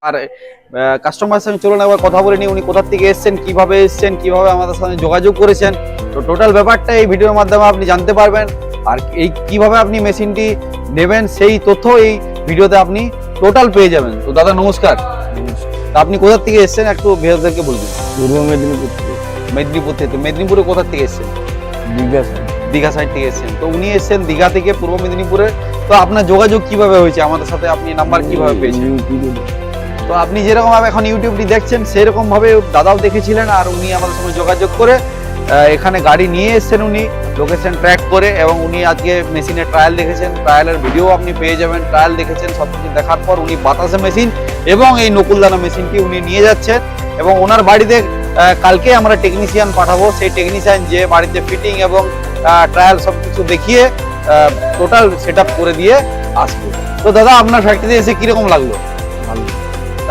আর কাস্টমারের সঙ্গে চলুন একবার কথা বলে নিই, উনি কোথা থেকে এসেছেন, কিভাবে আমাদের সঙ্গে যোগাযোগ করেছেন। তো টোটাল ব্যাপারটা এই ভিডিওর মাধ্যমে আপনি জানতে পারবেন। আর এই কিভাবে আপনি মেশিনটি নেবেন সেই তথ্য এই ভিডিওতে আপনি টোটাল পেয়ে যাবেন। তো দাদা নমস্কার। তা আপনি কোথা থেকে এসেছেন একটু ভিউয়ারদেরকে বলবেন। পূর্ব মেদিনীপুর থেকে। মেদিনীপুর থেকে। তো মেদিনীপুরে কোথা থেকে এসেছেন? দীঘা সাইড থেকে এসেছেন। তো উনি এসেছেন দীঘা থেকে পূর্ব মেদিনীপুরে। তো আপনার যোগাযোগ কিভাবে হয়েছে আমাদের সাথে, আপনি নাম্বার কিভাবে পেয়েছেন? তো আপনি যেরকম ভাবে এখন ইউটিউবটি দেখছেন সেরকম ভাবে দাদাও দেখেছিলেন, আর উনি আমাদের সঙ্গে যোগাযোগ করে এখানে গাড়ি নিয়ে এসেছেন উনি লোকেশন ট্র্যাক করে, এবং উনি আজকে মেশিনের ট্রায়াল দেখেছেন, ট্রায়ালের ভিডিও আপনি পেয়ে যাবেন। ট্রায়াল দেখেছেন, সব কিছু দেখার পর উনি বাতাসা মেশিন এবং এই নকুলদানা মেশিনটি উনি নিয়ে যাচ্ছেন, এবং ওনার বাড়িতে কালকে আমরা টেকনিশিয়ান পাঠাবো। সেই টেকনিশিয়ান যে বাড়িতে ফিটিং এবং ট্রায়াল সব কিছু দেখিয়ে টোটাল সেট আপ করে দিয়ে আসবো। তো দাদা আপনার ফ্যাক্টরিতে এসে কিরকম লাগলো? ভালো।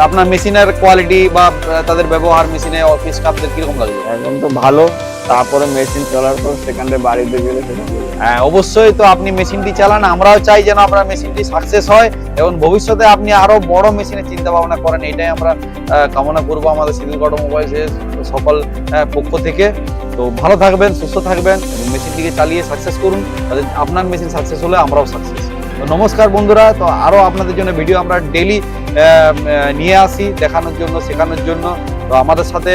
আপনার মেশিনের কোয়ালিটি বা তাদের ব্যবহার, মেশিনে অফিস স্টাফদের কিরকম লাগলো? একদম তো ভালো। তারপরে মেশিন চলার পর সেখানে বাড়িতে গেলে সেটা হ্যাঁ অবশ্যই। তো আপনি মেশিনটি চালান, আমরাও চাই যেন আপনার মেশিনটি সাকসেস হয় এবং ভবিষ্যতে আপনি আরো বড় মেশিনের চিন্তা ভাবনা করেন, এটাই আমরা কামনা করবো আমাদের শিডিউল অটোমোবাইলসের সকল পক্ষ থেকে। তো ভালো থাকবেন, সুস্থ থাকবেন এবং মেশিনটিকে চালিয়ে সাকসেস করুন। আপনার মেশিন সাকসেস হলে আমরাও সাকসেস। তো নমস্কার বন্ধুরা। তো আরো আপনাদের জন্য ভিডিও আমরা ডেইলি নিয়ে আসি দেখানোর জন্য, শেখানোর জন্য। তো আমাদের সাথে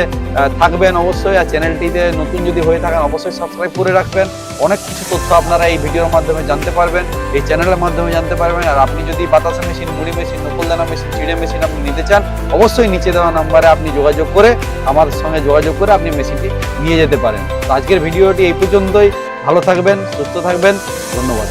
থাকবেন অবশ্যই। আর চ্যানেলটিতে নতুন যদি হয়ে থাকেন অবশ্যই সাবস্ক্রাইব করে রাখবেন। অনেক কিছু তথ্য আপনারা এই ভিডিওর মাধ্যমে জানতে পারবেন, এই চ্যানেলের মাধ্যমে জানতে পারবেন। আর আপনি যদি বাতাসা মেশিন, মুড়ি মেশিন, নকুলদানা মেশিন, চিড়ে মেশিন আপনি নিতে চান, অবশ্যই নিচে দেওয়া নাম্বারে আপনি যোগাযোগ করে আমাদের সঙ্গে যোগাযোগ করে আপনি মেশিনটি নিয়ে যেতে পারেন। তো আজকের ভিডিওটি এই পর্যন্তই। ভালো থাকবেন, সুস্থ থাকবেন, ধন্যবাদ।